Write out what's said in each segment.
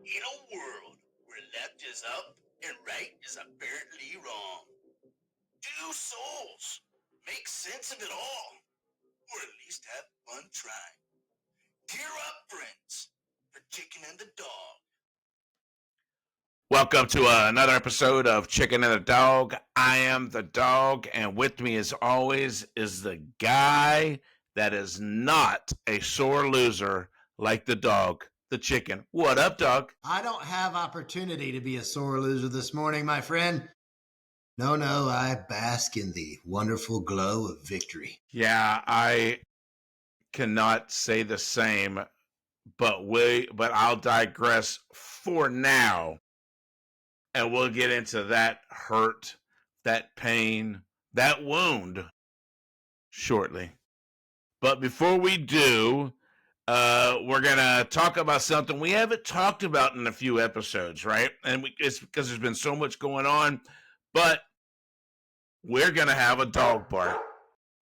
In a world where left is up and right is apparently wrong, do souls make sense of it all? Or at least have fun trying. Gear up, friends, for Chicken and the Dog. Welcome to another episode of Chicken and the Dog. I am the dog, and with me, as always, is the guy that is not a sore loser like the dog, the chicken. What up, dog? I don't have opportunity to be a sore loser this morning, my friend. No, I bask in the wonderful glow of victory. Yeah, I cannot say the same, but I'll digress for now, and we'll get into that hurt, that pain, that wound shortly. But before we do, we're gonna talk about something we haven't talked about in a few episodes, right? And it's because there's been so much going on, but we're gonna have a dog bark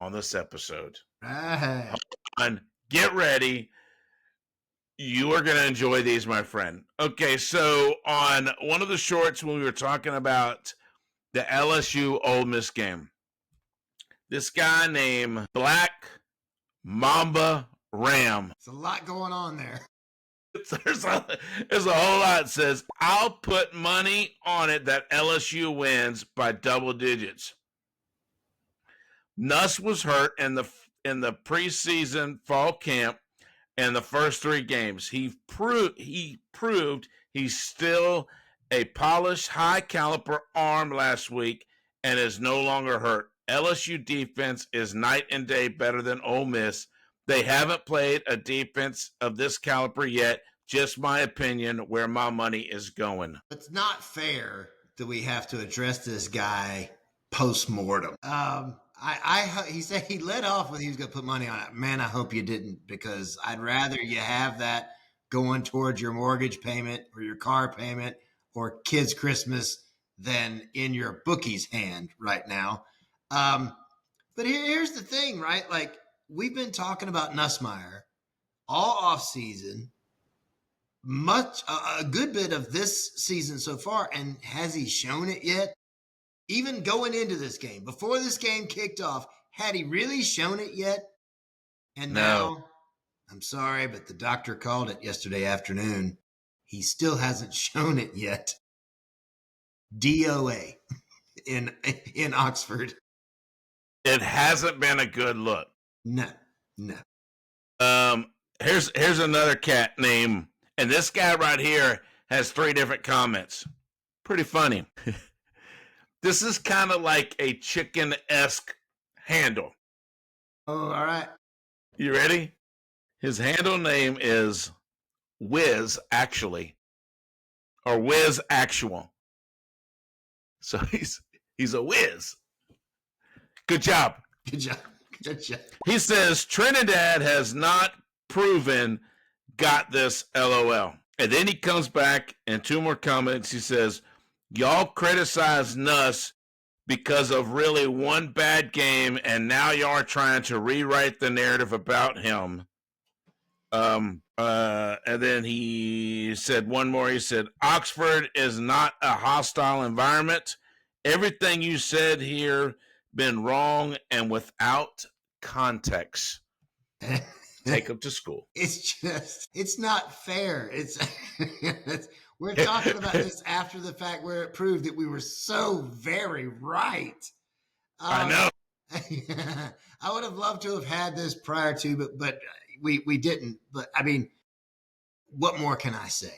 on this episode. Right. And get ready. You are going to enjoy these, my friend. Okay, so on one of the shorts when we were talking about the LSU Ole Miss game, this guy named Black Mamba Ram. It's a lot going on there. There's a whole lot. It says, I'll put money on it that LSU wins by double digits. Nuss was hurt in the preseason fall camp in the first three games. He proved he's still a polished, high caliber arm last week and is no longer hurt. LSU defense is night and day better than Ole Miss. They haven't played a defense of this caliber yet. Just my opinion, where my money is going. It's not fair that we have to address this guy post-mortem. He said he led off with he was going to put money on it. Man, I hope you didn't, because I'd rather you have that going towards your mortgage payment or your car payment or kids' Christmas than in your bookie's hand right now. But here's the thing, right? Like, we've been talking about Nussmeier all off season, a good bit of this season so far, and has he shown it yet? Even going into this game, before this game kicked off, had he really shown it yet? And now, I'm sorry, but the doctor called it yesterday afternoon. He still hasn't shown it yet. DOA in Oxford. It hasn't been a good look. No. Here's another cat name, and this guy right here has 3 different comments. Pretty funny. This is kind of like a chicken-esque handle. Oh, all right. You ready? His handle name is Wiz Actually, or Wiz Actual. So he's a whiz. Good job. He says Trinidad has not proven got this LOL. And then he comes back and 2 more comments. He says, y'all criticize Nuss because of really one bad game, and now y'all are trying to rewrite the narrative about him. And then he said one more. He said, Oxford is not a hostile environment. Everything you said here been wrong and without context. Take them to school. It's not fair. We're talking about this after the fact, where it proved that we were so very right. I know. I would have loved to have had this prior to, but we didn't. But I mean, what more can I say?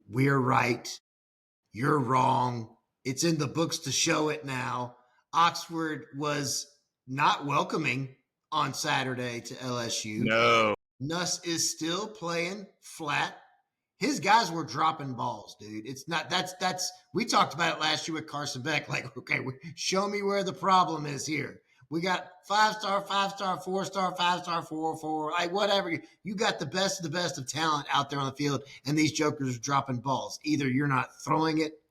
We're right. You're wrong. It's in the books to show it now. Oxford was not welcoming on Saturday to LSU. No. Nuss is still playing flat. His guys were dropping balls, dude. It's not, that's, we talked about it last year with Carson Beck. Like, okay, show me where the problem is here. We got 5-star, 5-star, 4-star, 5-star, 4-4, like whatever. You got the best of talent out there on the field, and these jokers are dropping balls. Either you're not throwing it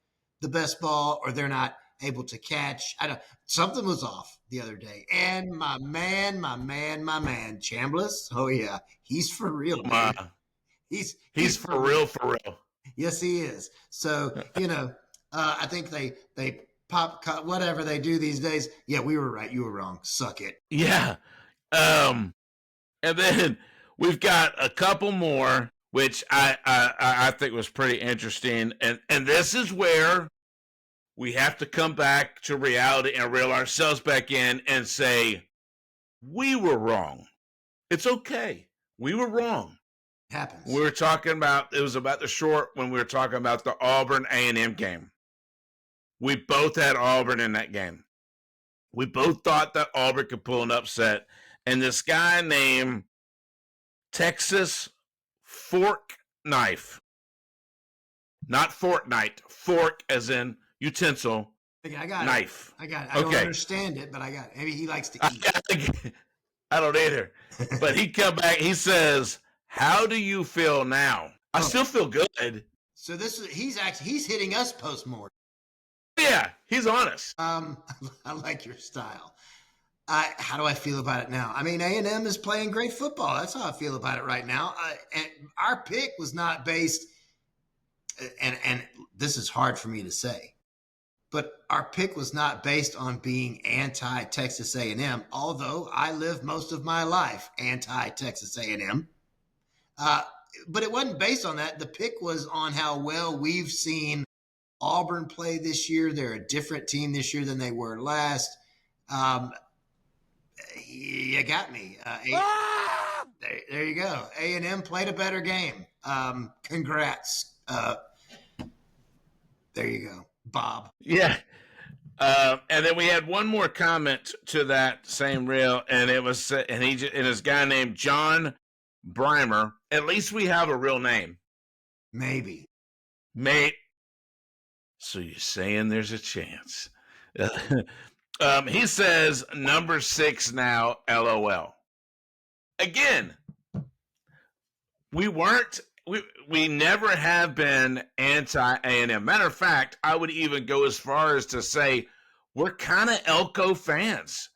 the best ball, or they're not able to catch. Something was off the other day. And my man, Chambliss. Oh yeah, he's for real, dude. He's for real. Yes, he is. So, I think they pop cut whatever they do these days. Yeah, we were right. You were wrong. Suck it. Yeah. And then we've got a couple more, which I think was pretty interesting. And this is where we have to come back to reality and reel ourselves back in and say, we were wrong. It's okay. We were wrong. It happens. We were talking about, it was about the short when we were talking about the Auburn A&M game. We both had Auburn in that game. We both thought that Auburn could pull an upset. And this guy named Texas Fork Knife, not Fortnite, fork as in utensil, I got knife. it. I got it. I don't understand it, but I got it. Maybe he likes to eat. I don't either. But he come back, he says, how do you feel now? I still feel good. So he's hitting us post-mortem. Yeah, he's honest. I like your style. How do I feel about it now? I mean, A&M is playing great football. That's how I feel about it right now. And our pick was not based, and this is hard for me to say, but our pick was not based on being anti-Texas A&M, although I lived most of my life anti-Texas A&M. But it wasn't based on that. The pick was on how well we've seen Auburn play this year. They're a different team this year than they were last. You got me. There you go. A&M played a better game. Congrats. There you go, Bob. Yeah. And then we had one more comment to that same reel, and it was, and his guy named John Brimer. At least we have a real name. Maybe. Mate. So you're saying there's a chance. He says number 6 now, LOL. Again, we never have been anti A&M. Matter of fact, I would even go as far as to say we're kind of Elko fans.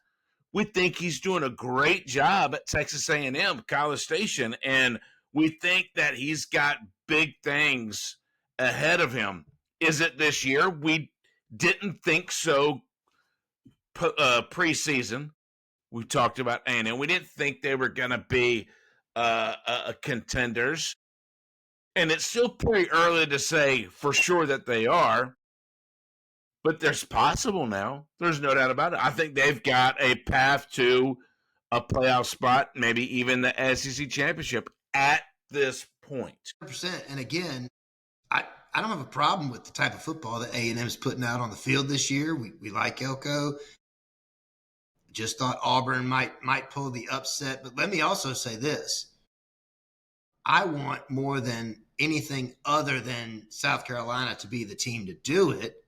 We think he's doing a great job at Texas A&M, College Station, and we think that he's got big things ahead of him. Is it this year? We didn't think so preseason. We talked about A&M. We didn't think they were going to be contenders. And it's still pretty early to say for sure that they are. But there's possible now. There's no doubt about it. I think they've got a path to a playoff spot, maybe even the SEC championship at this point. 100%. And again, I don't have a problem with the type of football that A&M is putting out on the field this year. We like Elko. Just thought Auburn might pull the upset. But let me also say this. I want more than anything other than South Carolina to be the team to do it.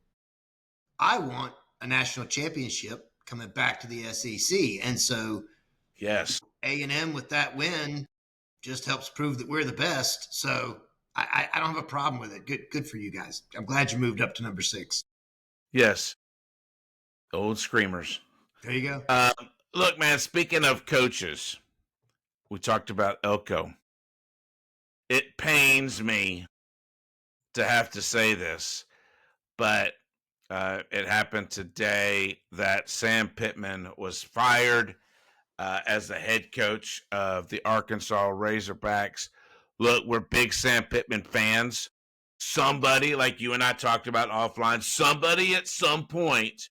I want a national championship coming back to the SEC. And so yes, A&M with that win just helps prove that we're the best. So I don't have a problem with it. Good for you guys. I'm glad you moved up to number 6. Yes. Old Screamers. There you go. Look, man, speaking of coaches, we talked about Elko. It pains me to have to say this, but it happened today that Sam Pittman was fired as the head coach of the Arkansas Razorbacks. Look, we're big Sam Pittman fans. Somebody, like you and I talked about offline, somebody at some point,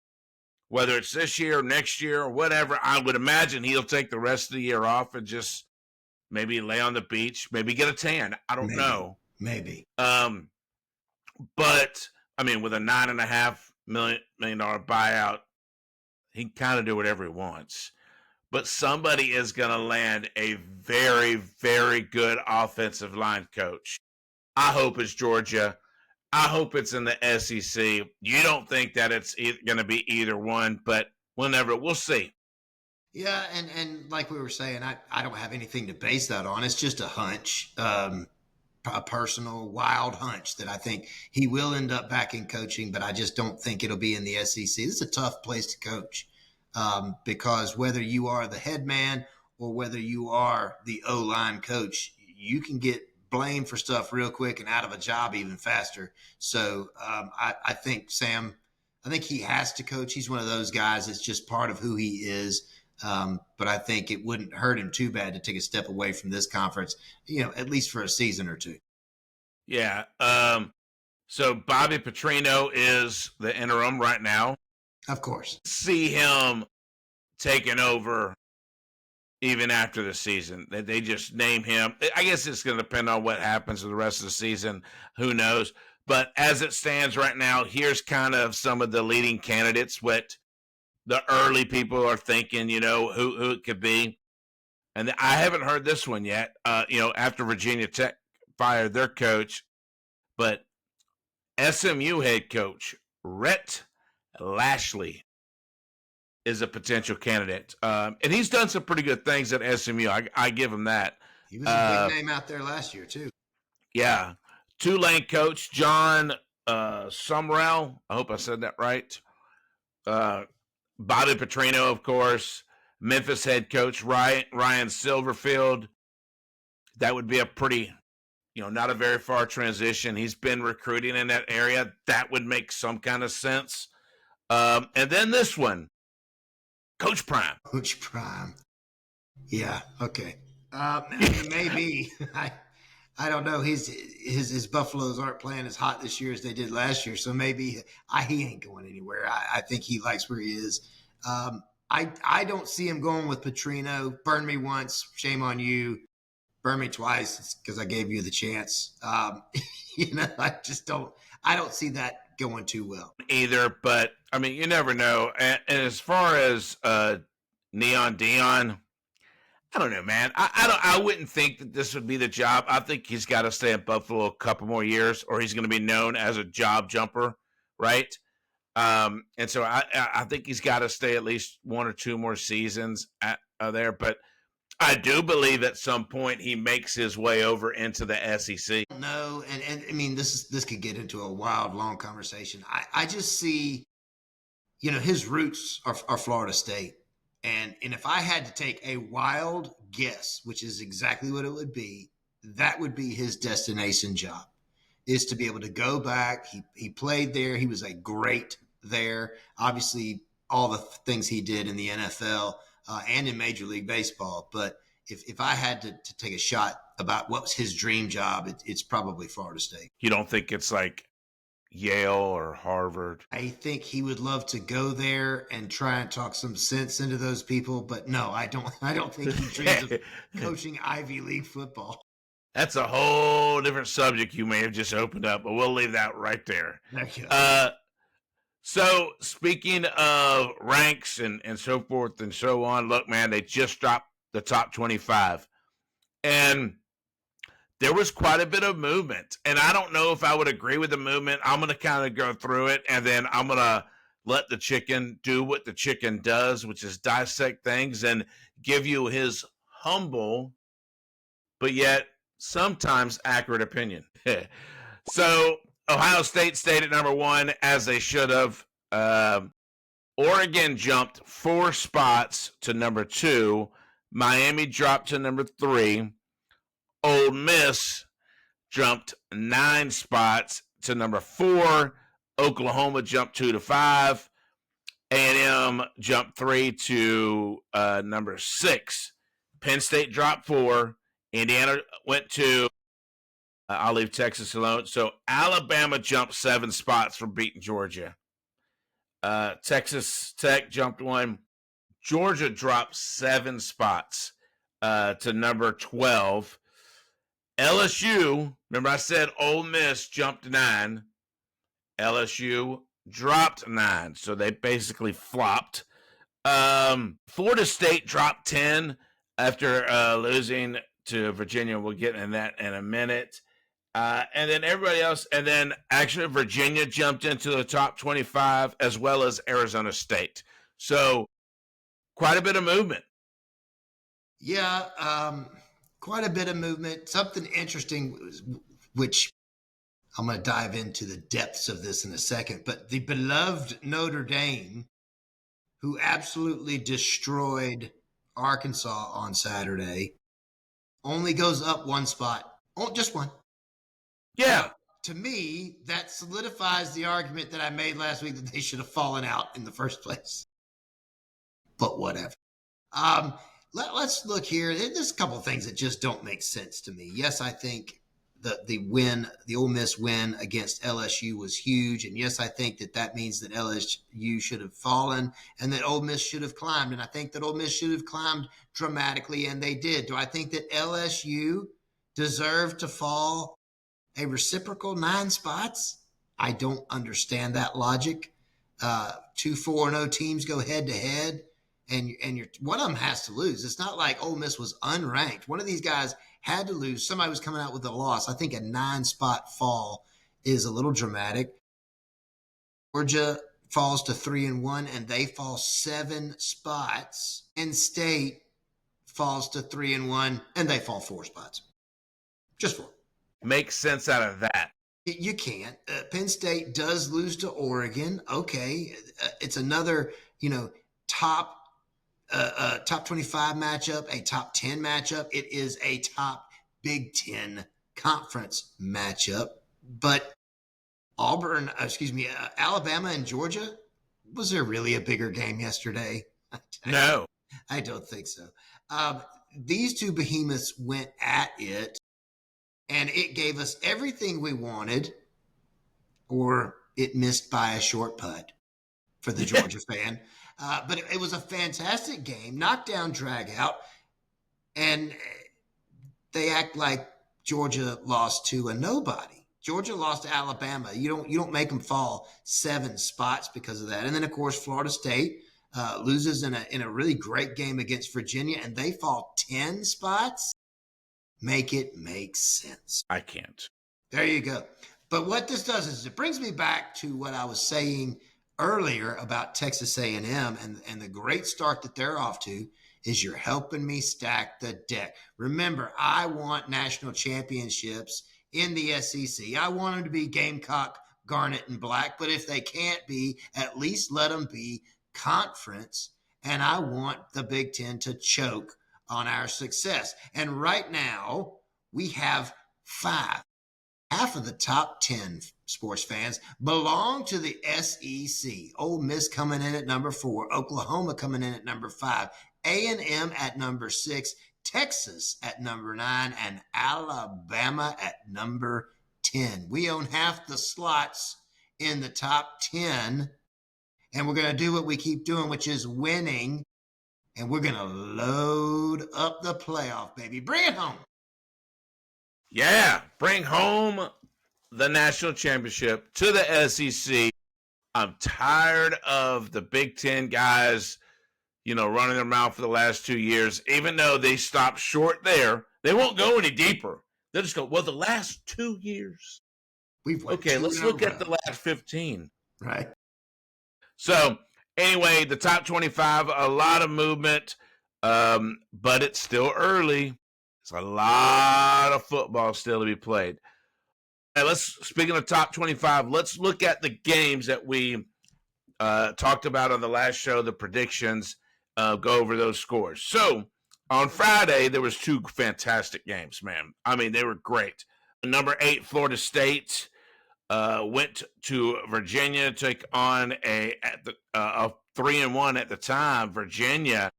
whether it's this year or next year or whatever, I would imagine he'll take the rest of the year off and just maybe lay on the beach, maybe get a tan. I don't know. Maybe. But I mean, with a $9.5 million buyout, he can kind of do whatever he wants. But somebody is going to land a very, very good offensive line coach. I hope it's Georgia. I hope it's in the SEC. You don't think that it's going to be either one, but whenever, we'll see. Yeah, and like we were saying, I don't have anything to base that on. It's just a hunch, a personal wild hunch that I think he will end up back in coaching, but I just don't think it'll be in the SEC. This is a tough place to coach because whether you are the head man or whether you are the O-line coach, you can get blamed for stuff real quick and out of a job even faster. So I think Sam, I think he has to coach. He's one of those guys. It's just part of who he is. But I think it wouldn't hurt him too bad to take a step away from this conference, at least for a season or two. Yeah. So Bobby Petrino is the interim right now. Of course. See him taking over even after the season. They just name him. I guess it's going to depend on what happens in the rest of the season. Who knows? But as it stands right now, here's kind of some of the leading candidates, what the early people are thinking, who it could be. And I haven't heard this one yet, after Virginia Tech fired their coach. But SMU head coach Rhett Lashley is a potential candidate. And he's done some pretty good things at SMU. I give him that. He was a big name out there last year, too. Yeah. Tulane coach John Sumrall. I hope I said that right. Bobby Petrino, of course. Memphis head coach Ryan Silverfield. That would be a pretty, not a very far transition. He's been recruiting in that area. That would make some kind of sense. And then this one, Coach Prime. Coach Prime. Yeah. Okay. Maybe. I don't know. His Buffaloes aren't playing as hot this year as they did last year, so maybe he ain't going anywhere. I think he likes where he is. I don't see him going with Petrino. Burn me once, shame on you. Burn me twice because I gave you the chance. I just don't. I don't see that going too well either. But I mean, you never know. And as far as Neon Dion, I don't know, man. I wouldn't think that this would be the job. I think he's got to stay in Buffalo a couple more years, or he's going to be known as a job jumper, right? And so I think he's got to stay at least one or two more seasons there. But I do believe at some point he makes his way over into the SEC. No, and I mean this could get into a wild, long conversation. I just see, his roots are Florida State. And if I had to take a wild guess, which is exactly what it would be, that would be his destination job, is to be able to go back. He played there. He was a great there. Obviously, all the things he did in the NFL and in Major League Baseball. But if I had to take a shot about what was his dream job, it's probably Florida State. You don't think it's like Yale or Harvard? I think he would love to go there and try and talk some sense into those people, but no, I don't think he dreams of coaching Ivy League football. That's a whole different subject you may have just opened up, but we'll leave that right there. So speaking of ranks and so forth and so on, look, man, they just dropped the top 25. And there was quite a bit of movement. And I don't know if I would agree with the movement. I'm going to kind of go through it, and then I'm going to let the chicken do what the chicken does, which is dissect things and give you his humble, but yet sometimes accurate opinion. So Ohio State stayed at number 1, as they should have. Oregon jumped 4 spots to number 2. Miami dropped to number 3. Ole Miss jumped 9 spots to number 4. Oklahoma jumped 2 to 5. A&M jumped 3 to number 6. Penn State dropped 4. Indiana went 2. I'll leave Texas alone. So Alabama jumped 7 spots for beating Georgia. Texas Tech jumped 1. Georgia dropped 7 spots to number 12. LSU, remember I said Ole Miss jumped 9. LSU dropped 9, so they basically flopped. Florida State dropped 10 after losing to Virginia. We'll get in that in a minute. And then everybody else, and then actually Virginia jumped into the top 25 as well as Arizona State. So quite a bit of movement. Yeah, quite a bit of movement. Something interesting, which I'm going to dive into the depths of this in a second, but the beloved Notre Dame, who absolutely destroyed Arkansas on Saturday, only goes up 1 spot. Oh, just one. Yeah. Now, to me, that solidifies the argument that I made last week that they should have fallen out in the first place. But whatever. Um, let's look here. There's a couple of things that just don't make sense to me. Yes, I think the Ole Miss win against LSU was huge, and yes, I think that means that LSU should have fallen and that Ole Miss should have climbed, and I think that Ole Miss should have climbed dramatically, and they did. Do I think that LSU deserved to fall a reciprocal 9 spots? I don't understand that logic. 2-4-0 teams go head to head, and one of them has to lose. It's not like Ole Miss was unranked. One of these guys had to lose. Somebody was coming out with a loss. I think a 9-spot fall is a little dramatic. Georgia falls to 3-1, and they fall 7 spots. Penn State falls to 3-1, and they fall 4 spots. Just 4. Make sense out of that. You can't. Penn State does lose to Oregon. Okay, it's another top 25 matchup, a top 10 matchup. It is a top Big Ten conference matchup. But Alabama and Georgia, was there really a bigger game yesterday? No. I don't think so. These two behemoths went at it, and it gave us everything we wanted, or it missed by a short putt for the Georgia fan. But it was a fantastic game, knockdown, drag out, and they act like Georgia lost to a nobody. Georgia lost to Alabama. You don't make them fall 7 spots because of that. And then of course Florida State loses in a really great game against Virginia, and they fall 10 spots. Make it make sense. I can't. There you go. But what this does is it brings me back to what I was saying earlier about Texas A&M and the great start that they're off to is you're helping me stack the deck. Remember, I want national championships in the SEC. I want them to be Gamecock, Garnet, and Black, but if they can't be, at least let them be conference, and I want the Big Ten to choke on our success. And right now, we have 5. Half of the top 10 sports fans belong to the SEC. Ole Miss coming in at number 4, Oklahoma coming in at number 5, A&M at number 6, Texas at number 9, and Alabama at number 10. We own half the slots in the top 10, and we're going to do what we keep doing, which is winning, and we're going to load up the playoff, baby. Bring it home. Yeah, bring home the national championship to the SEC. I'm tired of the Big Ten guys, running their mouth for the last 2 years. Even though they stopped short there, they won't go any deeper. They'll just go, well, the last 2 years. Okay, let's look at the last 15. Right. So, anyway, the top 25, a lot of movement, but it's still early. There's a lot of football still to be played. And speaking of top 25, let's look at the games that we talked about on the last show, the predictions, go over those scores. So on Friday, there was 2 fantastic games, man. I mean, they were great. Number 8, Florida State went to Virginia to take on a 3-1 at the time, Virginia.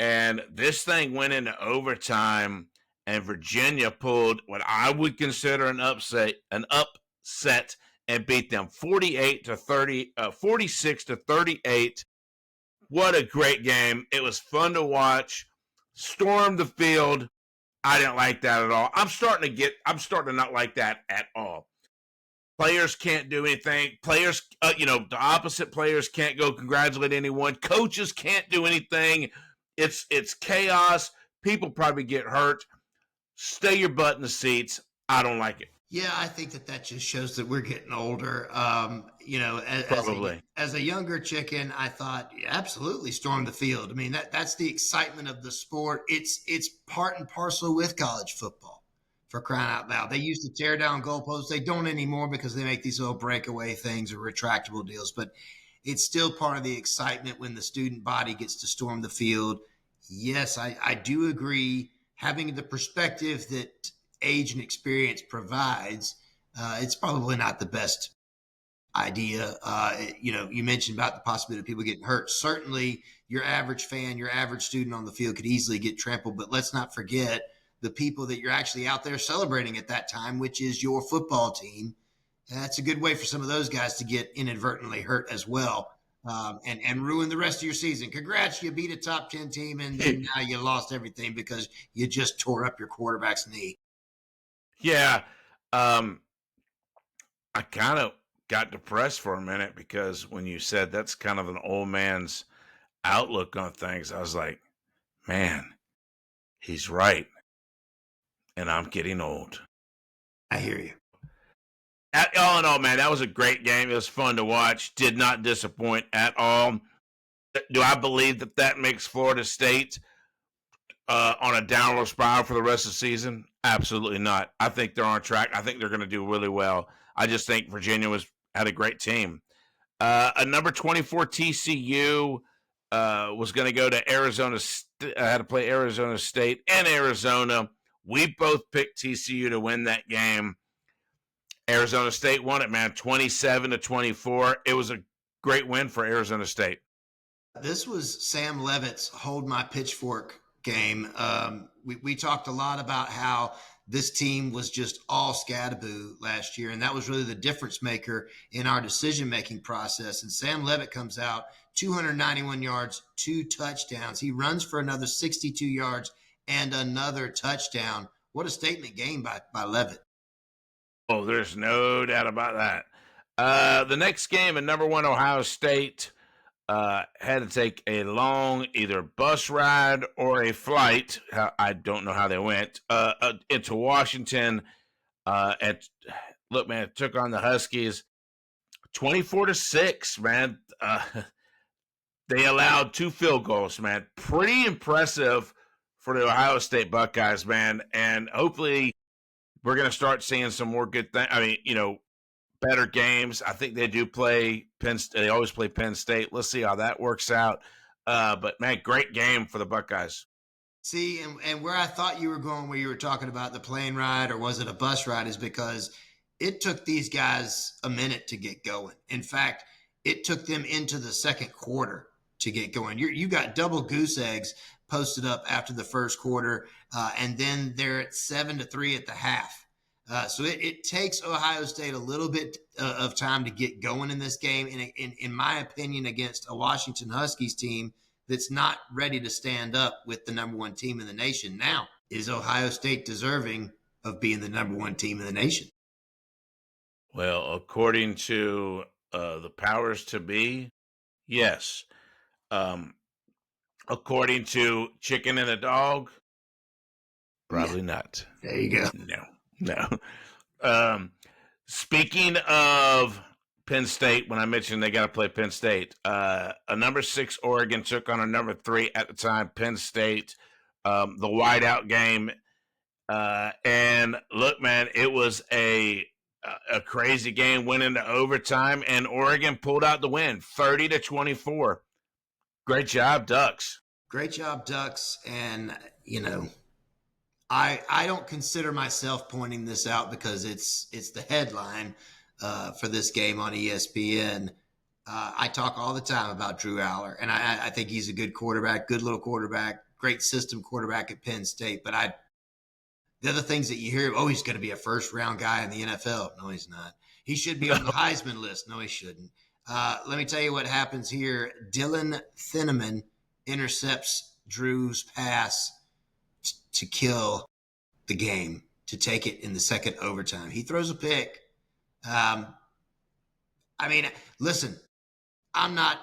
And this thing went into overtime, and Virginia pulled what I would consider an upset, and beat them 46-38. What a great game. It was fun to watch. Stormed the field. I didn't like that at all. I'm starting to not like that at all. Players can't do anything. Players, the opposite players can't go congratulate anyone. Coaches can't do anything. It's chaos. People probably get hurt. Stay your butt in the seats. I don't like it. Yeah, I think that just shows that we're getting older. As a younger chicken, I thought absolutely storm the field. I mean, that's the excitement of the sport. It's part and parcel with college football, for crying out loud. They used to tear down goalposts. They don't anymore because they make these little breakaway things or retractable deals. But it's still part of the excitement when the student body gets to storm the field. Yes, I do agree. Having the perspective that age and experience provides, it's probably not the best idea. You mentioned about the possibility of people getting hurt. Certainly, your average fan, your average student on the field could easily get trampled, but let's not forget the people that you're actually out there celebrating at that time, which is your football team. That's a good way for some of those guys to get inadvertently hurt as well, and ruin the rest of your season. Congrats, you beat a top 10 team, and then now you lost everything because you just tore up your quarterback's knee. Yeah. I kind of got depressed for a minute because when you said that's kind of an old man's outlook on things, I was like, man, he's right. And I'm getting old. I hear you. All in all, man, that was a great game. It was fun to watch. Did not disappoint at all. Do I believe that that makes Florida State on a downward spiral for the rest of the season? Absolutely not. I think they're on track. I think they're going to do really well. I just think Virginia had a great team. A number 24 TCU was going to go to Arizona. Had to play Arizona State and Arizona. We both picked TCU to win that game. Arizona State won it, man, 27-24. It was a great win for Arizona State. This was Sam Levitt's Hold My Pitchfork game. We talked a lot about how this team was just all scatterboo last year, and that was really the difference maker in our decision-making process. And Sam Levitt comes out, 291 yards, 2 touchdowns. He runs for another 62 yards and another touchdown. What a statement game by Levitt. Oh, there's no doubt about that. The next game, at number 1 Ohio State, had to take a long either bus ride or a flight. I don't know how they went into Washington. Look, man, it took on the Huskies 24-6. Man, they allowed 2 field goals. Man, pretty impressive for the Ohio State Buckeyes, man. And hopefully, we're going to start seeing some more good things. I mean, better games. I think they do play Penn State. They always play Penn State. Let's see how that works out. But, man, great game for the Buckeyes. See, and where I thought you were going where you were talking about the plane ride or was it a bus ride is because it took these guys a minute to get going. In fact, it took them into the second quarter to get going. You got double goose eggs posted up after the first quarter, and then they're at 7-3 at the half. So it takes Ohio State a little bit of time to get going in this game, in my opinion, against a Washington Huskies team that's not ready to stand up with the number 1 team in the nation. Now, is Ohio State deserving of being the number 1 team in the nation? Well, according to the powers to be, yes. According to Chicken and a Dog, probably not. There you go. No. Speaking of Penn State, when I mentioned they got to play Penn State, a number 6 Oregon took on a number 3 at the time, Penn State, the whiteout game. And look, man, it was a crazy game, went into overtime, and Oregon pulled out the win, 30-24. Great job, Ducks. Great job, Ducks. And, I don't consider myself pointing this out because it's the headline for this game on ESPN. I talk all the time about Drew Aller, and I think he's a good quarterback, good little quarterback, great system quarterback at Penn State. But the other things that you hear, he's going to be a first-round guy in the NFL. No, he's not. He should be on the Heisman list. No, he shouldn't. Let me tell you what happens here. Dylan Thieneman intercepts Drew's pass to kill the game, to take it in the second overtime. He throws a pick. Listen, I'm not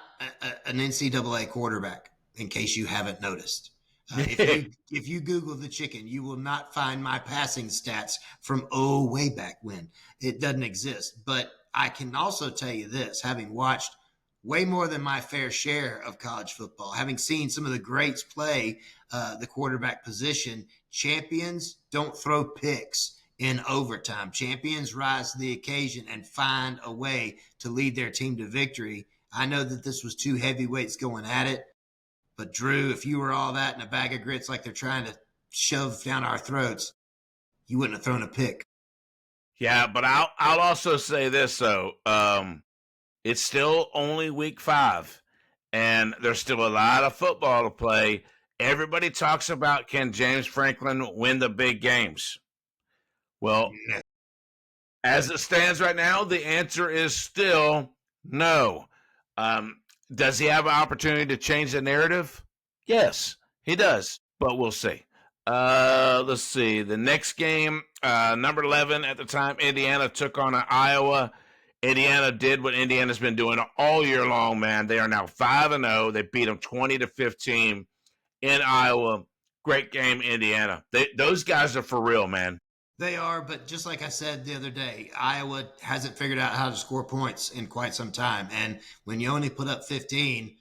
an NCAA quarterback, in case you haven't noticed. If you Google the chicken, you will not find my passing stats from way back when. It doesn't exist. But I can also tell you this, having watched way more than my fair share of college football, having seen some of the greats play the quarterback position, champions don't throw picks in overtime. Champions rise to the occasion and find a way to lead their team to victory. I know that this was 2 heavyweights going at it, but Drew, if you were all that in a bag of grits like they're trying to shove down our throats, he wouldn't have thrown a pick. Yeah, but I'll also say this though. It's still only week 5, and there's still a lot of football to play. Everybody talks about, can James Franklin win the big games? Well, as it stands right now, the answer is still no. Does he have an opportunity to change the narrative? Yes, he does, but we'll see. Let's see. The next game, number 11 at the time, Indiana took on Iowa. Indiana did what Indiana's been doing all year long, man. They are now 5-0. They beat them 20-15 in Iowa. Great game, Indiana. Those guys are for real, man. They are, but just like I said the other day, Iowa hasn't figured out how to score points in quite some time. And when you only put up 15,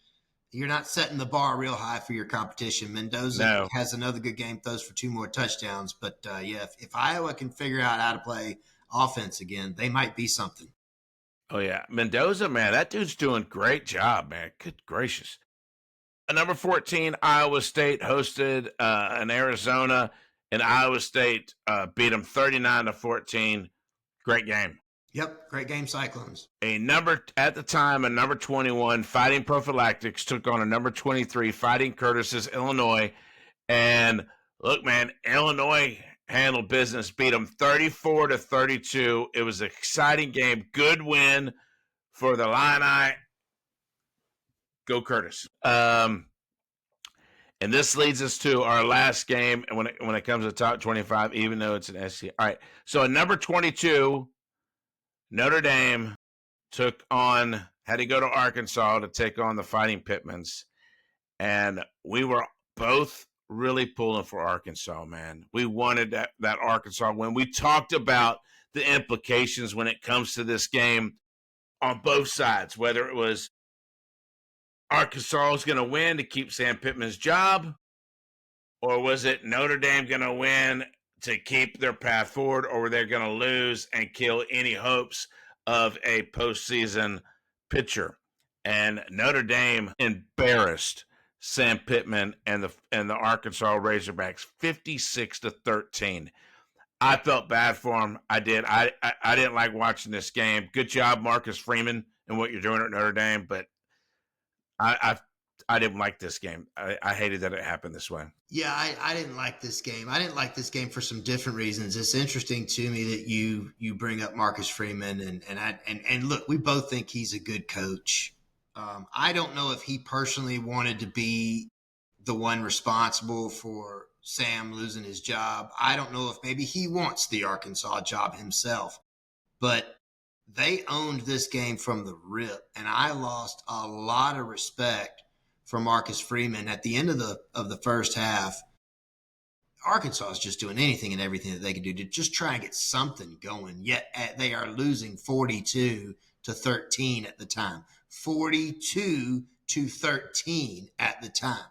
you're not setting the bar real high for your competition. Mendoza has another good game, throws for 2 more touchdowns. But yeah, if Iowa can figure out how to play offense again, they might be something. Oh, yeah. Mendoza, man, that dude's doing a great job, man. Good gracious. Number 14, Iowa State hosted in Arizona, and Iowa State beat them 39-14. Great game. Yep, great game, Cyclones. At the time, a number 21, Fighting Prophylactics took on a number 23, Fighting Curtis's Illinois. And look, man, Illinois handled business, beat them 34-32. It was an exciting game. Good win for the Illini. Go Curtis. And this leads us to our last game when it comes to top 25, even though it's an SC. All right. So at number 22, Notre Dame had to go to Arkansas to take on the Fighting Pittmans. And we were both really pulling for Arkansas, man. We wanted that Arkansas win. We talked about the implications when it comes to this game on both sides, whether it was Arkansas is going to win to keep Sam Pittman's job, or was it Notre Dame going to win to keep their path forward, or were they going to lose and kill any hopes of a postseason pitcher? And Notre Dame embarrassed Sam Pittman and the Arkansas Razorbacks 56-13. I felt bad for him. I did. I didn't like watching this game. Good job, Marcus Freeman, and what you're doing at Notre Dame, but I didn't like this game. I hated that it happened this way. Yeah, I didn't like this game. I didn't like this game for some different reasons. It's interesting to me that you bring up Marcus Freeman and look, we both think he's a good coach. I don't know if he personally wanted to be the one responsible for Sam losing his job. I don't know if maybe he wants the Arkansas job himself, but they owned this game from the rip, and I lost a lot of respect for Marcus Freeman at the end of the first half. Arkansas is just doing anything and everything that they can do to just try and get something going. Yet they are losing 42-13 at the time. 42-13 at the time.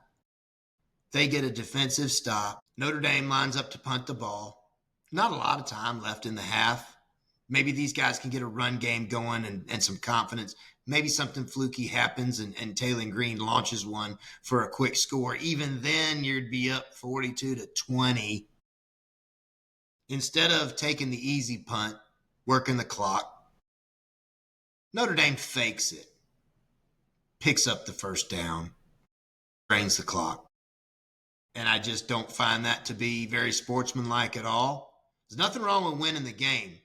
They get a defensive stop. Notre Dame lines up to punt the ball. Not a lot of time left in the half. Maybe these guys can get a run game going and some confidence. Maybe something fluky happens and Taylor Green launches one for a quick score. Even then, you'd be up 42-20. Instead of taking the easy punt, working the clock, Notre Dame fakes it, picks up the first down, drains the clock. And I just don't find that to be very sportsmanlike at all. There's nothing wrong with winning the game.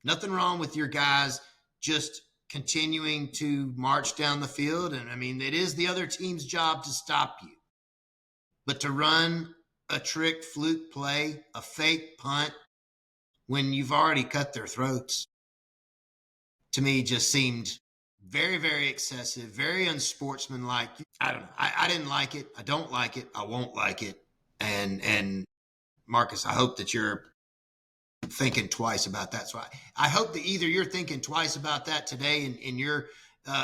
Nothing wrong with your guys just continuing to march down the field. And I mean, it is the other team's job to stop you. But to run a trick fluke play, a fake punt, when you've already cut their throats, to me just seemed very, very excessive, very unsportsmanlike. I don't know. I didn't like it. I don't like it. I won't like it. And Marcus, I hope that you're thinking twice about that. So I hope that either you're thinking twice about that today in your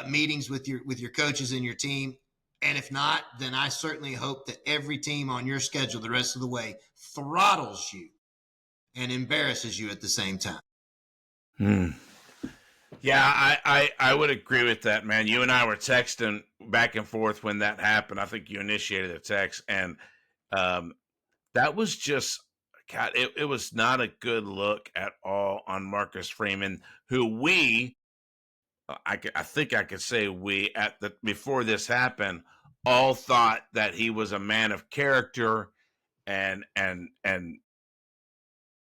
meetings with your coaches and your team. And if not, then I certainly hope that every team on your schedule the rest of the way throttles you and embarrasses you at the same time. Yeah, I would agree with that, man. You and I were texting back and forth when that happened. I think you initiated the text, and that was just God, it was not a good look at all on Marcus Freeman, who I think I could say before this happened, all thought that he was a man of character and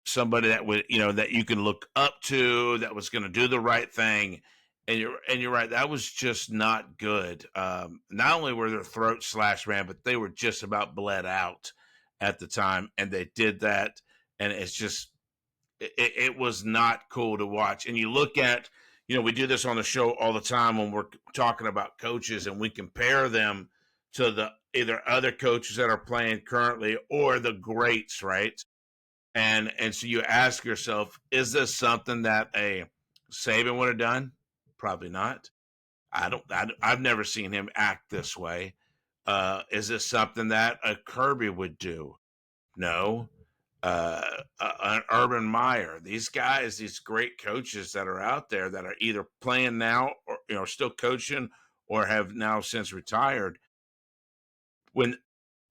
somebody that would, that you can look up to, that was going to do the right thing. And you're right, that was just not good. Not only were their throats slashed, man, but they were just about bled out at the time, and they did that, and it was not cool to watch. And you look at, we do this on the show all the time when we're talking about coaches, and we compare them to the either other coaches that are playing currently or the greats, right? And so you ask yourself, is this something that a Saban would have done? Probably not. I've never seen him act this way. Is this something that a Kirby would do? No. An Urban Meyer, these guys, these great coaches that are out there that are either playing now or still coaching or have now since retired. When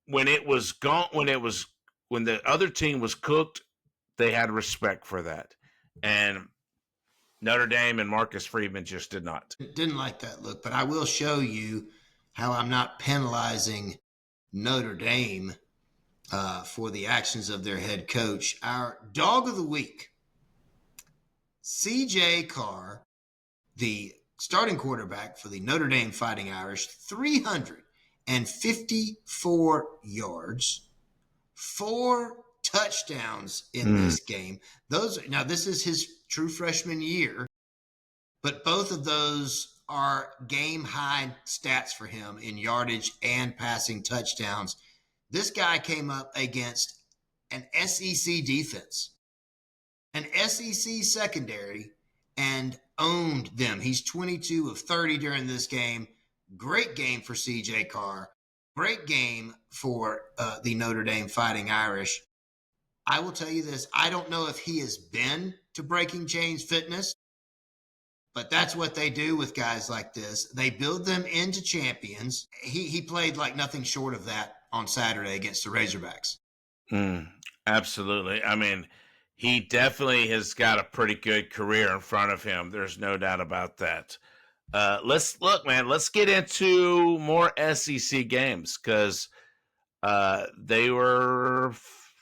it was gone, when the other team was cooked, they had respect for that, and Notre Dame and Marcus Freeman just did not. Didn't like that look, but I will show you how I'm not penalizing Notre Dame for the actions of their head coach. Our dog of the week, C.J. Carr, the starting quarterback for the Notre Dame Fighting Irish, 354 yards, 4 touchdowns in this game. Now, this is his true freshman year, but both of those are game-high stats for him in yardage and passing touchdowns. This guy came up against an SEC defense, an SEC secondary, and owned them. He's 22 of 30 during this game. Great game for C.J. Carr. Great game for the Notre Dame Fighting Irish. I will tell you this. I don't know if he has been to Breaking Chains Fitness, but that's what they do with guys like this. They build them into champions. He played like nothing short of that on Saturday against the Razorbacks. Absolutely. I mean, he definitely has got a pretty good career in front of him. There's no doubt about that. Let's get into more SEC games because they were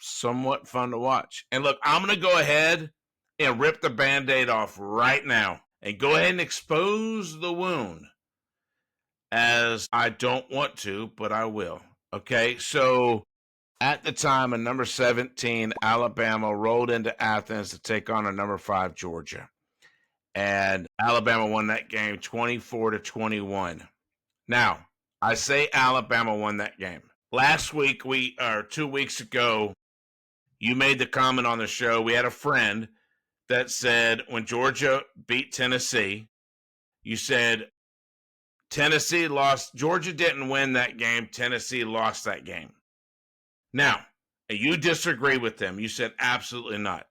somewhat fun to watch. And look, I'm going to go ahead and rip the Band-Aid off right now and go ahead and expose the wound, as I don't want to, but I will. Okay, so at the time, a number 17, Alabama rolled into Athens to take on a number 5, Georgia. And Alabama won that game 24-21. Now, I say Alabama won that game. Last week, 2 weeks ago, you made the comment on the show. We had a friend that said when Georgia beat Tennessee, you said Tennessee lost. Georgia didn't win that game. Tennessee lost that game. Now, you disagree with them. You said absolutely not.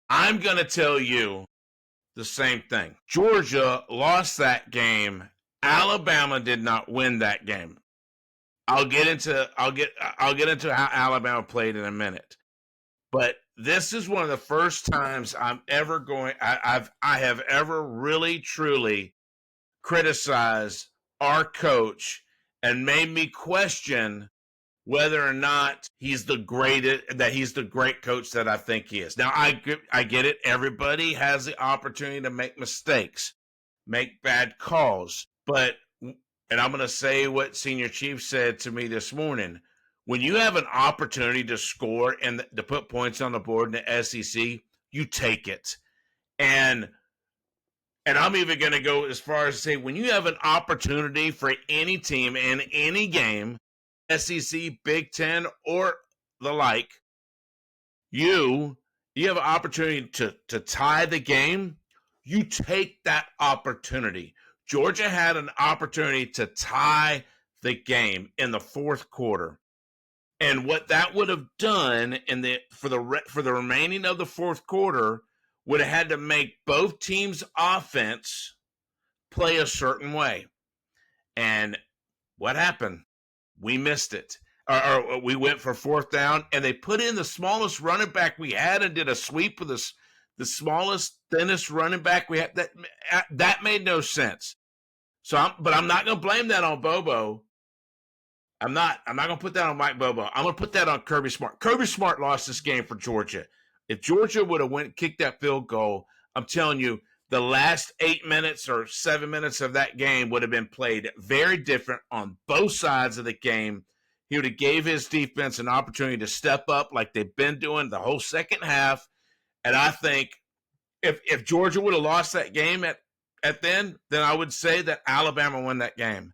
I'm going to tell you the same thing. Georgia lost that game. Alabama did not win that game. I'll get into how Alabama played in a minute. But this is one of the first times I have ever really truly criticized our coach and made me question whether or not he's the great coach that I think he is. Now, I get it. Everybody has the opportunity to make mistakes, make bad calls. And I'm going to say what Senior Chief said to me this morning. When you have an opportunity to score and to put points on the board in the SEC, you take it. And I'm even going to go as far as to say, when you have an opportunity for any team in any game, SEC, Big Ten, or the like, you have an opportunity to tie the game, you take that opportunity. Georgia had an opportunity to tie the game in the fourth quarter. And what that would have done for the remaining of the fourth quarter would have had to make both teams' offense play a certain way. And what happened? We missed it. or we went for fourth down, and they put in the smallest running back we had and did a sweep with the smallest, thinnest running back we had. That made no sense. But I'm not going to blame that on Bobo. I'm not going to put that on Mike Bobo. I'm going to put that on Kirby Smart. Kirby Smart lost this game for Georgia. If Georgia would have kicked that field goal, I'm telling you, the last 8 minutes or 7 minutes of that game would have been played very different on both sides of the game. He would have gave his defense an opportunity to step up like they've been doing the whole second half. And I think if Georgia would have lost that game at then I would say that Alabama won that game.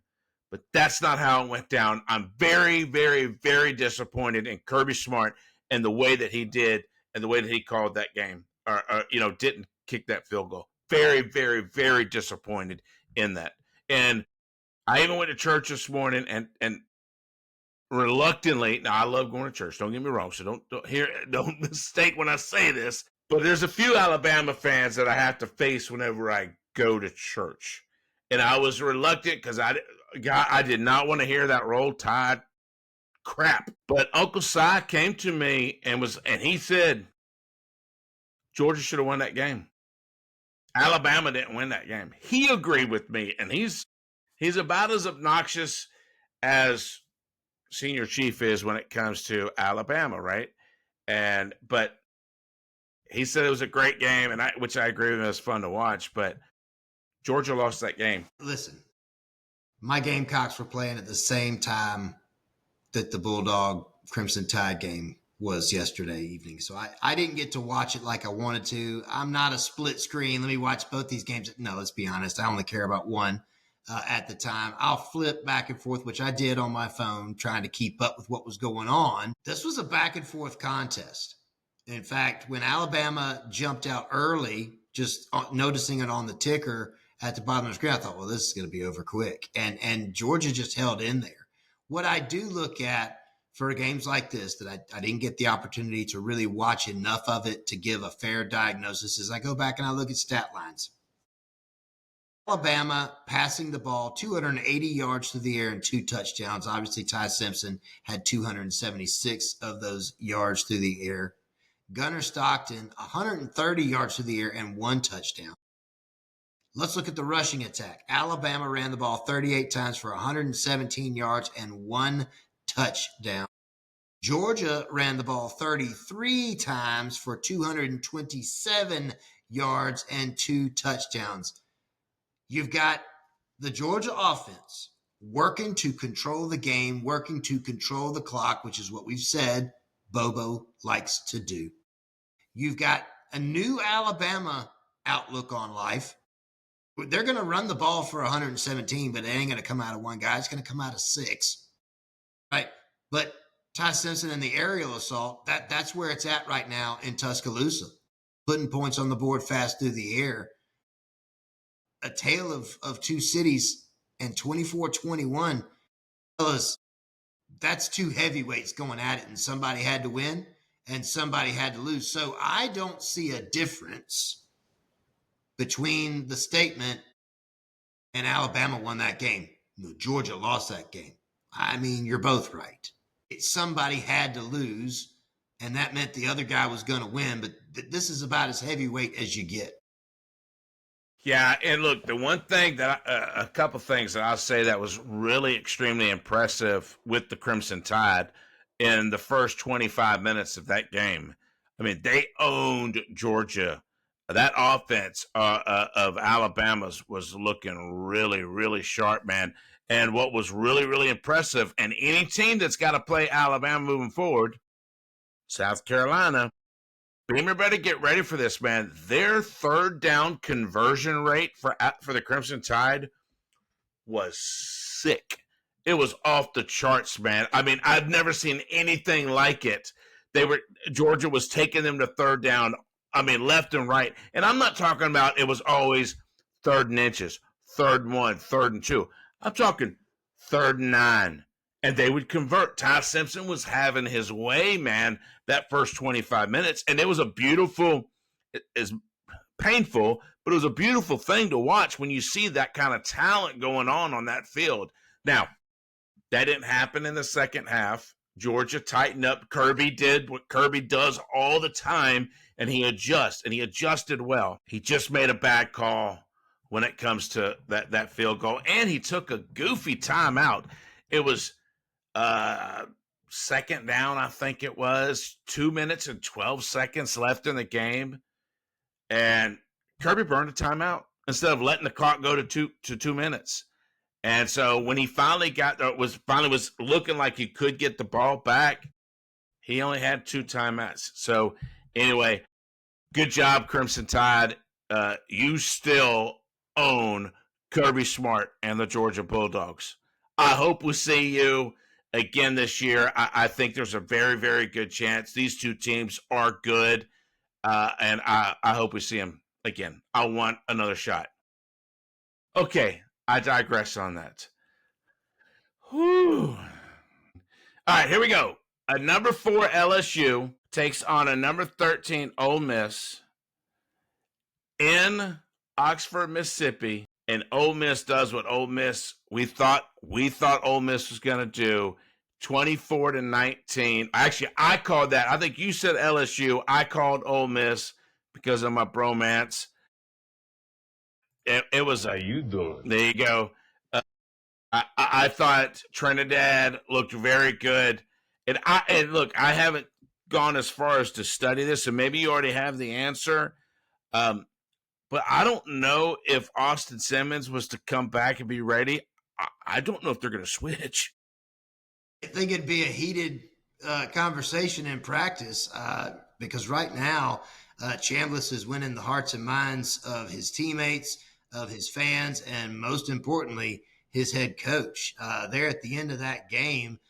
But that's not how it went down. I'm very, very, very disappointed in Kirby Smart and the way that he did and the way that he called that game, or didn't kick that field goal. Very, very, very disappointed in that. And I even went to church this morning and reluctantly. Now I love going to church. Don't get me wrong. So don't mistake when I say this. But there's a few Alabama fans that I have to face whenever I go to church, and I was reluctant because I did not want to hear that Roll Tide crap. But Uncle Si came to me and he said Georgia should have won that game. Alabama didn't win that game. He agreed with me, and he's about as obnoxious as Senior Chief is when it comes to Alabama, right? But he said it was a great game, which I agree with him. It was fun to watch, but Georgia lost that game. Listen, my Gamecocks were playing at the same time that the Bulldog Crimson Tide game was yesterday evening. So I didn't get to watch it like I wanted to. I'm not a split screen. Let me watch both these games. No, let's be honest. I only care about one at the time. I'll flip back and forth, which I did on my phone, trying to keep up with what was going on. This was a back and forth contest. In fact, when Alabama jumped out early, just noticing it on the ticker at the bottom of the screen, I thought, well, this is going to be over quick. And Georgia just held in there. What I do look at for games like this that I didn't get the opportunity to really watch enough of it to give a fair diagnosis is I go back and I look at stat lines. Alabama passing the ball 280 yards through the air and 2 touchdowns. Obviously, Ty Simpson had 276 of those yards through the air. Gunnar Stockton, 130 yards through the air and 1 touchdown. Let's look at the rushing attack. Alabama ran the ball 38 times for 117 yards and 1 touchdown. Georgia ran the ball 33 times for 227 yards and 2 touchdowns. You've got the Georgia offense working to control the game, working to control the clock, which is what we've said Bobo likes to do. You've got a new Alabama outlook on life. They're going to run the ball for 117, but it ain't going to come out of one guy. It's going to come out of 6. Right? But Ty Simpson and the aerial assault, that's where it's at right now in Tuscaloosa. Putting points on the board fast through the air. A tale of two cities, and 24-21. Fellas, that's 2 heavyweights going at it, and somebody had to win and somebody had to lose. So I don't see a difference between the statement and Alabama won that game. No, Georgia lost that game. I mean, you're both right. Somebody had to lose, and that meant the other guy was going to win, but this is about as heavyweight as you get. Yeah, and look, the one thing a couple things that I'll say that was really extremely impressive with the Crimson Tide in the first 25 minutes of that game. I mean, they owned Georgia. That offense of Alabama's was looking really, really sharp, man. And what was really, really impressive, and any team that's got to play Alabama moving forward, South Carolina, Beamer better get ready for this, man. Their third down conversion rate for the Crimson Tide was sick. It was off the charts, man. I mean, I've never seen anything like it. Georgia was taking them to third down, I mean, left and right. And I'm not talking about it was always 3rd and inches, 3rd and 1, 3rd and 2. I'm talking 3rd and 9. And they would convert. Ty Simpson was having his way, man, that first 25 minutes. And it was a beautiful, it's painful, but it was a beautiful thing to watch when you see that kind of talent going on that field. Now, that didn't happen in the second half. Georgia tightened up. Kirby did what Kirby does all the time, and he adjusts, and he adjusted well. He just made a bad call when it comes to that field goal, and he took a goofy timeout. It was second down, I think it was 2 minutes and 12 seconds left in the game, and Kirby burned a timeout instead of letting the clock go to 2 minutes. And so when he finally was looking like he could get the ball back, he only had 2 timeouts. So anyway, good job, Crimson Tide. You still own Kirby Smart and the Georgia Bulldogs. I hope we see you again this year. I think there's a very, very good chance. These two teams are good, and I hope we see them again. I want another shot. Okay, I digress on that. Whew. All right, here we go. A number 4 LSU takes on a number 13 Ole Miss in Oxford, Mississippi, and Ole Miss does what Ole Miss we thought Ole Miss was going to do. 24-19. Actually, I called that. I think you said LSU. I called Ole Miss because of my bromance. It was How you doing? there. You go. I thought Trinidad looked very good, and look, I haven't gone as far as to study this, and maybe you already have the answer. But I don't know if Austin Simmons was to come back and be ready. I don't know if they're going to switch. I think it'd be a heated conversation in practice because right now, Chambliss is winning the hearts and minds of his teammates, of his fans, and most importantly, his head coach. There at the end of that game,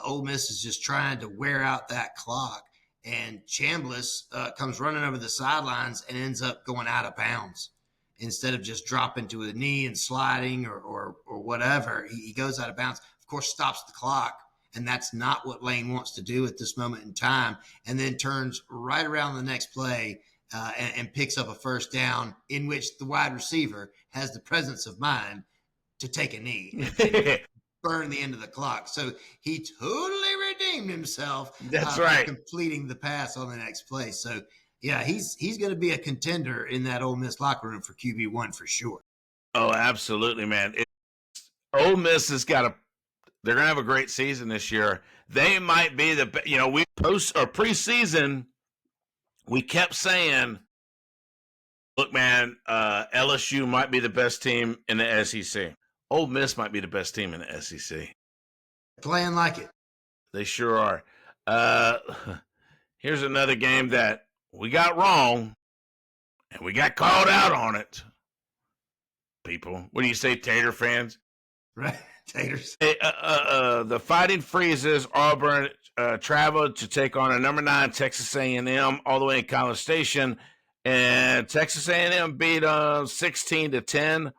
Ole Miss is just trying to wear out that clock, and Chambliss comes running over the sidelines and ends up going out of bounds. Instead of just dropping to a knee and sliding or whatever, he goes out of bounds. Of course, stops the clock. And that's not what Lane wants to do at this moment in time. And then turns right around the next play and picks up a first down in which the wide receiver has the presence of mind to take a knee and burn the end of the clock. So he totally redeemed himself. That's right. By completing the pass on the next play. So, yeah, he's going to be a contender in that Ole Miss locker room for QB1 for sure. Oh, absolutely, man. Ole Miss has got they're going to have a great season this year. They might be we preseason, we kept saying, look, man, LSU might be the best team in the SEC. Ole Miss might be the best team in the SEC. Playing like it. They sure are. Here's another game that we got wrong, and we got called out on it. People, what do you say, Tater fans? Right. Taters. The Fighting Freezes, Auburn, traveled to take on a number 9 Texas A&M all the way in College Station, and Texas A&M beat 16-10.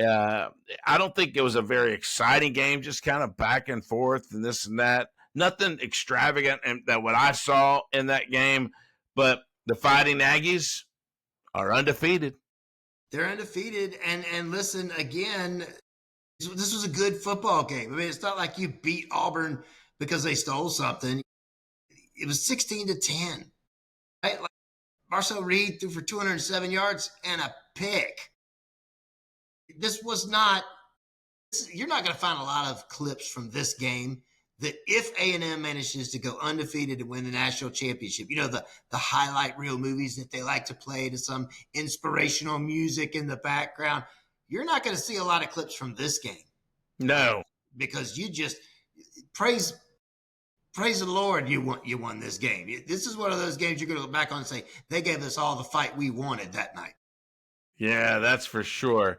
I don't think it was a very exciting game, just kind of back and forth and this and that. Nothing extravagant and that what I saw in that game, but the Fighting Aggies are undefeated. They're undefeated, and listen again. This was a good football game. I mean, it's not like you beat Auburn because they stole something. It was 16-10. Right? Like Marcel Reed threw for 207 yards and a pick. This was not. You're not going to find a lot of clips from this game that if A&M manages to go undefeated and win the national championship, the highlight reel movies that they like to play to some inspirational music in the background. You're not going to see a lot of clips from this game. No. Because you just praise the Lord you won this game. This is one of those games you're going to look back on and say, they gave us all the fight we wanted that night. Yeah, that's for sure.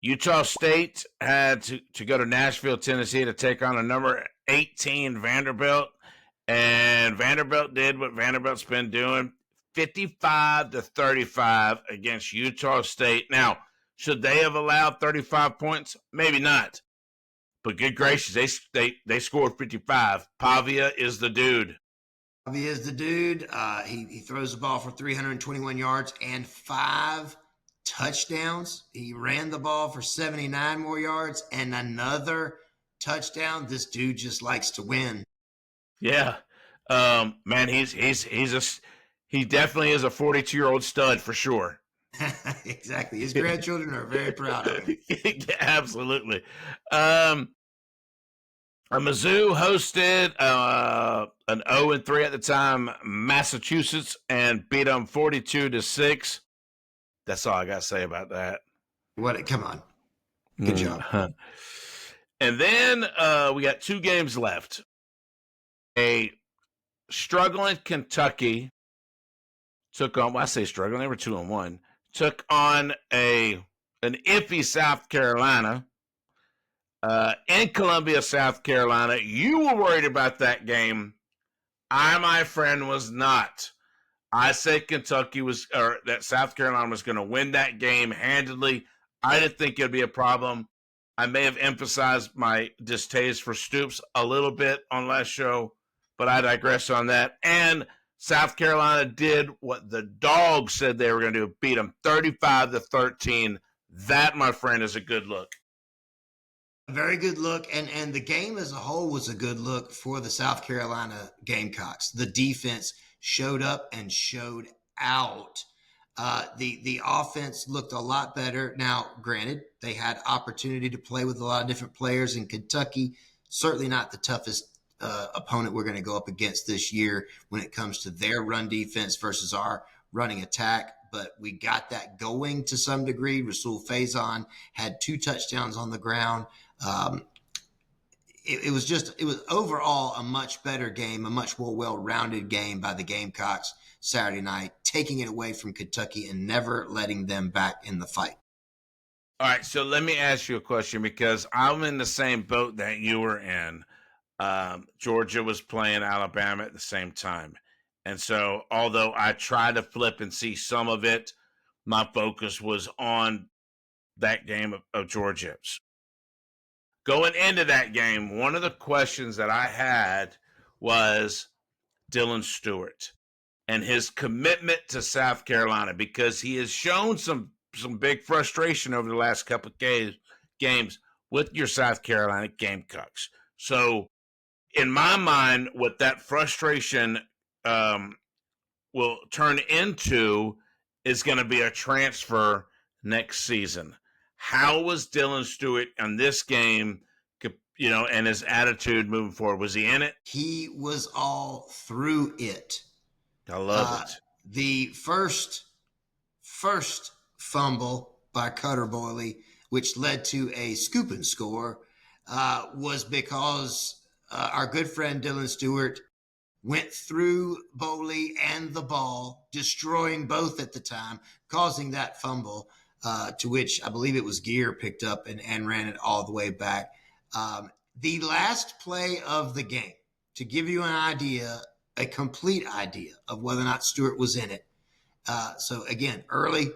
Utah State had to go to Nashville, Tennessee to take on a number 18 Vanderbilt. And Vanderbilt did what Vanderbilt's been doing. 55-35 against Utah State. Now, should they have allowed 35 points? Maybe not. But good gracious, they scored 55. Pavia is the dude. Pavia is the dude. He throws the ball for 321 yards and 5 touchdowns. He ran the ball for 79 more yards and another touchdown. This dude just likes to win. Yeah. Man, he definitely is a 42-year-old stud for sure. Exactly. His grandchildren are very proud of him. Absolutely. Um, Mizzou hosted an 0-3 at the time Massachusetts and beat them 42-6. That's all I got to say about that. Come on. Good job. And then we got 2 games left. A struggling Kentucky took on. Well, I say struggling. They were 2-1. Took on an iffy South Carolina. In Columbia, South Carolina. You were worried about that game. I, my friend, was not. I said that South Carolina was going to win that game handedly. I didn't think it'd be a problem. I may have emphasized my distaste for Stoops a little bit on last show, but I digress on that. And South Carolina did what the Dawg said they were going to do, beat them 35-13. That, my friend, is a good look. Very good look, and the game as a whole was a good look for the South Carolina Gamecocks. The defense showed up and showed out. The offense looked a lot better. Now, granted, they had opportunity to play with a lot of different players in Kentucky. Certainly not the toughest opponent we're going to go up against this year when it comes to their run defense versus our running attack. But we got that going to some degree. Rasul Faison had 2 touchdowns on the ground. It was overall a much better game, a much more well-rounded game by the Gamecocks Saturday night, taking it away from Kentucky and never letting them back in the fight. All right, so let me ask you a question because I'm in the same boat that you were in. Georgia was playing Alabama at the same time. And so, although I tried to flip and see some of it, my focus was on that game of Georgia's. Going into that game, one of the questions that I had was Dylan Stewart and his commitment to South Carolina because he has shown some big frustration over the last couple of games with your South Carolina Gamecocks. So, in my mind, what that frustration will turn into is going to be a transfer next season. How was Dylan Stewart on this game, and his attitude moving forward? Was he in it? He was all through it. I love it. The first fumble by Cutter Boyley, which led to a scoop and score, was because our good friend Dylan Stewart went through Boley and the ball, destroying both at the time, causing that fumble, to which I believe it was Gear picked up and ran it all the way back. The last play of the game, to give you an idea, a complete idea of whether or not Stewart was in it. So again, early,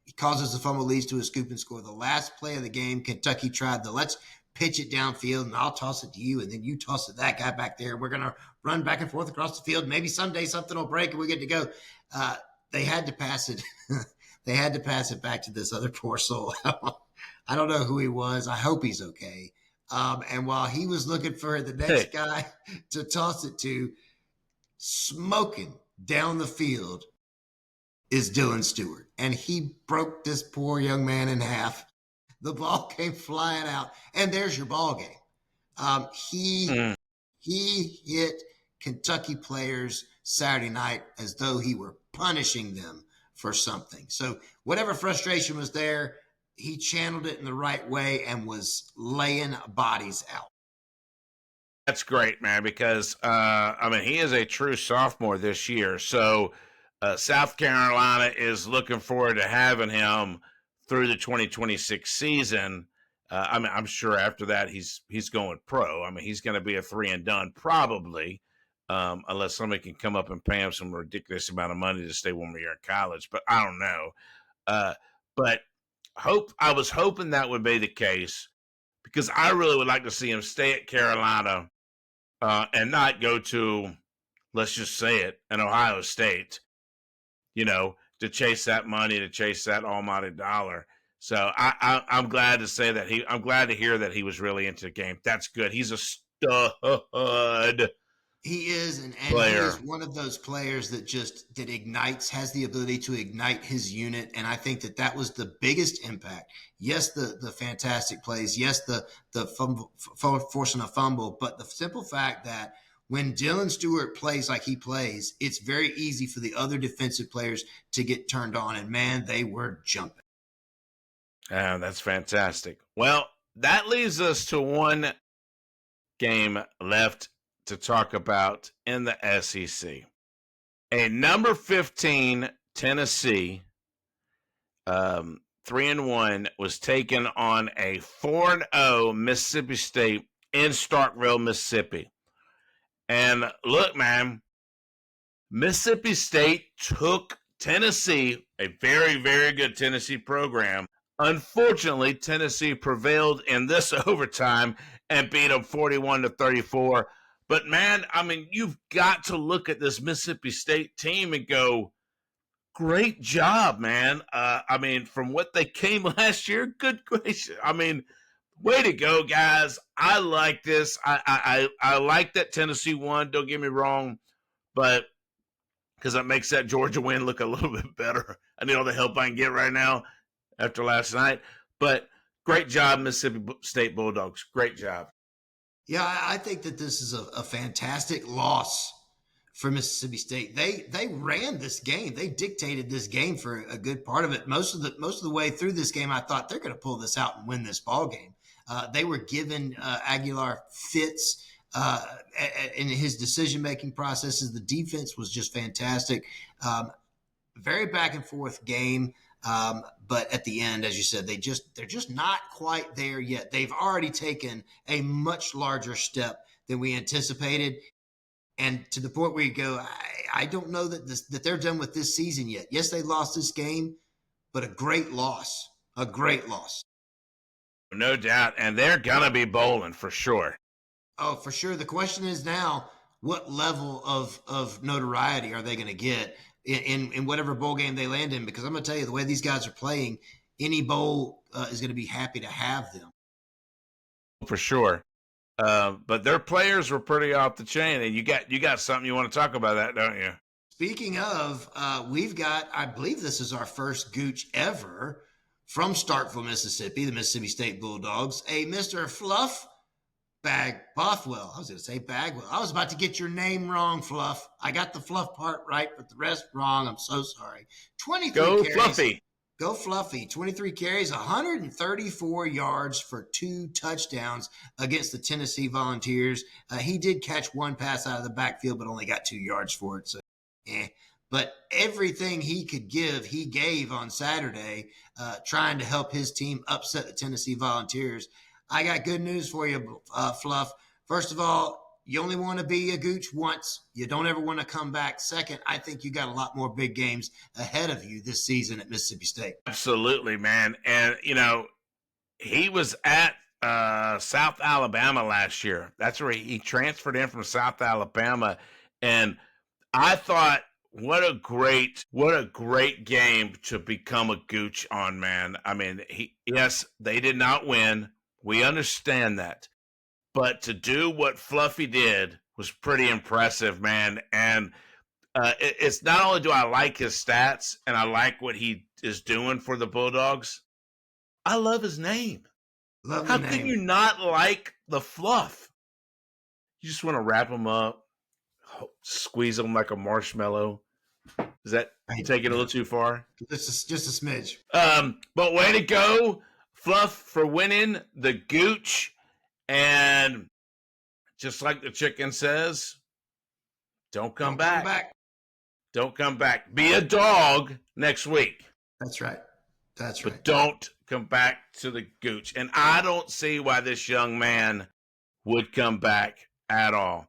he causes the fumble, leads to a scoop and score. The last play of the game, Kentucky tried let's pitch it downfield and I'll toss it to you and then you toss it to that guy back there. We're going to run back and forth across the field. Maybe someday something will break and we get to go. They had to pass it. They had to pass it back to this other poor soul. I don't know who he was. I hope he's okay. And while he was looking for the next guy to toss it to, smoking down the field is Dylan Stewart. And he broke this poor young man in half. The ball came flying out. And there's your ball game. He hit Kentucky players Saturday night as though he were punishing them for something. So whatever frustration was there, he channeled it in the right way and was laying bodies out. That's great, man, because, he is a true sophomore this year. So South Carolina is looking forward to having him through the 2026 season. I'm sure after that he's going pro. He's going to be a 3 and done probably, unless somebody can come up and pay him some ridiculous amount of money to stay 1 more year in college. But I don't know. But I was hoping that would be the case because I really would like to see him stay at Carolina and not go to, let's just say it, an Ohio State, to chase that money, to chase that almighty dollar. So I'm glad to say that I'm glad to hear that he was really into the game. That's good. He's a stud He is, and he is player. one of those players that ignites, has the ability to ignite his unit, and I think that was the biggest impact. Yes, the fantastic plays. Yes, the fumble, forcing a fumble, but the simple fact that when Dylan Stewart plays like he plays, it's very easy for the other defensive players to get turned on, and man, they were jumping. That's fantastic. Well, that leaves us to one game left to talk about in the SEC. A number 15 Tennessee, 3-1, was taken on a 4-0 Mississippi State in Starkville, Mississippi. And look, man, Mississippi State took Tennessee, a very, very good Tennessee program. Unfortunately, Tennessee prevailed in this overtime and beat them 41-34. But man, I mean, you've got to look at this Mississippi State team and go, great job, man. I mean, from what they came last year, good gracious. I mean, way to go, guys. I like this. I like that Tennessee won. Don't get me wrong, but because that makes that Georgia win look a little bit better. I need all the help I can get right now after last night. But great job, Mississippi State Bulldogs. Great job. Yeah, I think that this is a fantastic loss for Mississippi State. They ran this game. They dictated this game for a good part of it. Most of the way through this game, I thought they're going to pull this out and win this ball game. They were giving Aguilar fits in his decision-making processes. The defense was just fantastic. Very back and forth game. But at the end, as you said, they're just not quite there yet. They've already taken a much larger step than we anticipated. And to the point where you go, I don't know that they're done with this season yet. Yes, they lost this game, but a great loss. A great loss. No doubt. And they're going to be bowling for sure. Oh, for sure. The question is now, what level of notoriety are they going to get in whatever bowl game they land in? Because I'm going to tell you, the way these guys are playing, any bowl is going to be happy to have them. For sure. But their players were pretty off the chain. And you got something you want to talk about that, don't you? Speaking of, we've got, I believe this is our first Gooch ever from Starkville, Mississippi, the Mississippi State Bulldogs, a Mr. Fluff Bothwell. I was going to say Bagwell. I was about to get your name wrong, Fluff. I got the Fluff part right, but the rest wrong. I'm so sorry. 23 Go carries. Fluffy. Go Fluffy. 23 carries, 134 yards for 2 touchdowns against the Tennessee Volunteers. He did catch one pass out of the backfield, but only got 2 yards for it. So, But everything he could give, he gave on Saturday, trying to help his team upset the Tennessee Volunteers. I got good news for you, Fluff. First of all, you only want to be a Gooch once. You don't ever want to come back. Second, I think you got a lot more big games ahead of you this season at Mississippi State. Absolutely, man. And, he was at South Alabama last year. That's where he transferred in from South Alabama. And I thought, what a great game to become a Gooch on, man. I mean, yes, they did not win. We understand that. But to do what Fluffy did was pretty impressive, man. And it's not only do I like his stats and I like what he is doing for the Bulldogs, I love his name. Love How the can name. you not like the Fluff? You just want to wrap him up, squeeze him like a marshmallow. Is that taking it a little too far? Just a smidge. But way to go, Fluff, for winning the Gooch. And just like the chicken says, don't come back. Don't come back. Be a dog next week. That's right. But don't come back to the Gooch. And I don't see why this young man would come back at all.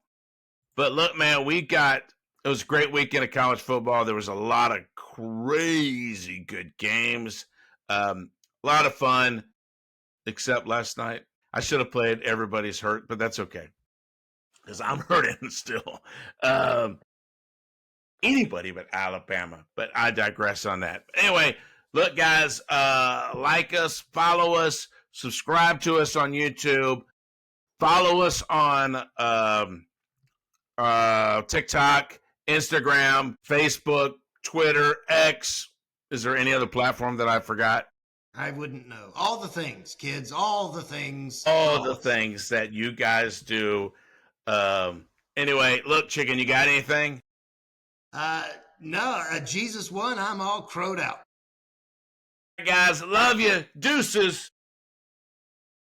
But look, man, it was a great weekend of college football. There was a lot of crazy good games. A lot of fun, except last night. I should have played Everybody's Hurt, but that's okay. Because I'm hurting still. Anybody but Alabama. But I digress on that. Anyway, Look, guys, like us, follow us, subscribe to us on YouTube, follow us on TikTok, Instagram, Facebook, Twitter, X. Is there any other platform that I forgot? I wouldn't know. All the things, kids, all the things. All Follow the us. things that you guys do. Anyway, look, Chicken, you got anything? Uh, no, Jesus won. I'm all crowed out. Guys, love you. Deuces.